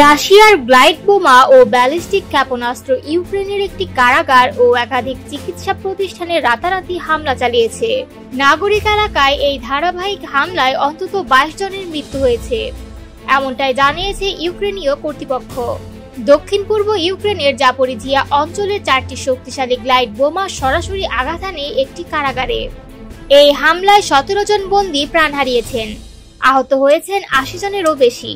রাশিয়ার গ্লাইড বোমা ও ব্যালিস্টিক ক্ষেপণাস্ত্র ইউক্রেনের একটি কারাগার ও একাধিক চিকিৎসা প্রতিষ্ঠানে রাতারাতি হামলা চালিয়েছে। নাগরিক এলাকায় এই ধারাবাহিক হামলায় অন্তত 22 জনের মৃত্যু হয়েছে, এমনটাই জানিয়েছে ইউক্রেনীয় কর্তৃপক্ষ। দক্ষিণ পূর্ব ইউক্রেনের জাপোরিজিয়া অঞ্চলে 4টি শক্তিশালী গ্লাইড বোমা সরাসরি আঘাত হানে একটি কারাগারে। এই হামলায় 17 জন বন্দী প্রাণ হারিয়েছেন, আহত হয়েছেন 80 জনেরও বেশি।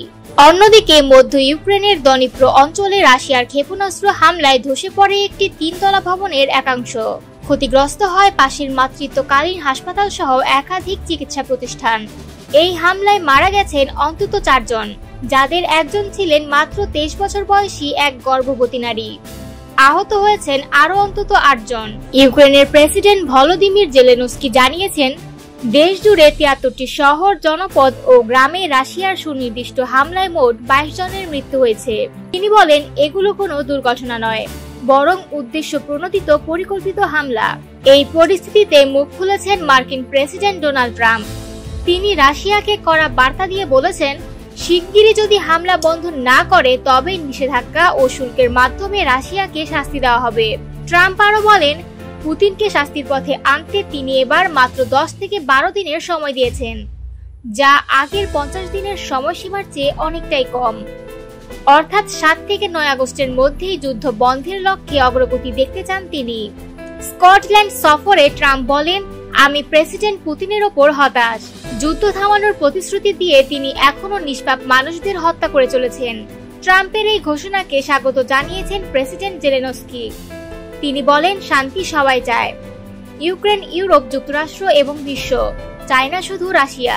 অন্যদিকে মধ্য ইউক্রেনের দনিপ্র অঞ্চলে রাশিয়ার ক্ষেপণাস্ত্র হামলায় ধসে পড়ে একটি 3 তলা ভবনের একাংশ। ক্ষতিগ্রস্ত হয় পাশের মাতৃত্বকালীন হাসপাতাল সহ একাধিক চিকিৎসা প্রতিষ্ঠান। এই হামলায় মারা গেছেন অন্তত 4 জন, যাদের একজন ছিলেন মাত্র 23 বছর বয়সী এক গর্ভবতী নারী। আহত হয়েছেন আরো অন্তত 8 জন। ইউক্রেনের প্রেসিডেন্ট ভলোদিমির জেলেনস্কি জানিয়েছেন, দেশ জুড়ে 73টি শহর, জনপদ ও গ্রামে রাশিয়ার সুনির্দিষ্ট হামলায় মোট 22 জনের মৃত্যু হয়েছে। তিনি বলেন, এগুলো কোনো দুর্ঘটনা নয়, বরং উদ্দেশ্য প্রণোদিত পরিকল্পিত হামলা। এই পরিস্থিতিতে মুখ খুলেছেন মার্কিন প্রেসিডেন্ট ডোনাল্ড ট্রাম্প। তিনি রাশিয়াকে কড়া বার্তা দিয়ে বলেছেন, শিগগিরই যদি হামলা বন্ধ না করে তবে নিষেধাজ্ঞা ও শুল্কের মাধ্যমে রাশিয়াকে শাস্তি দেওয়া হবে। ট্রাম্প আরো বলেন, পুতিনকে শাস্তির পথে আনতে তিনি এবার মাত্র 10 থেকে 12 দিনের সময় দিয়েছেন, যা আগের 50 দিনের সময়সীমার চেয়ে অনেকটাই কম। অর্থাৎ 7 থেকে 9 আগস্টের মধ্যেই যুদ্ধ বন্ধের লক্ষ্যে অগ্রগতি দেখতে চান তিনি। স্কটল্যান্ড সফরে ট্রাম্প বলেন, আমি প্রেসিডেন্ট পুতিনের ওপর হতাশ। যুদ্ধ থামানোর প্রতিশ্রুতি দিয়ে তিনি এখনো নিষ্পাপ মানুষদের হত্যা করে চলেছেন। ট্রাম্পের এই ঘোষণাকে স্বাগত জানিয়েছেন প্রেসিডেন্ট জেলেনস্কি। তিনি বলেন, শান্তি সবাই চায়, ইউক্রেন, ইউরোপ, যুক্তরাষ্ট্র এবং বিশ্ব চায় না শুধু রাশিয়া।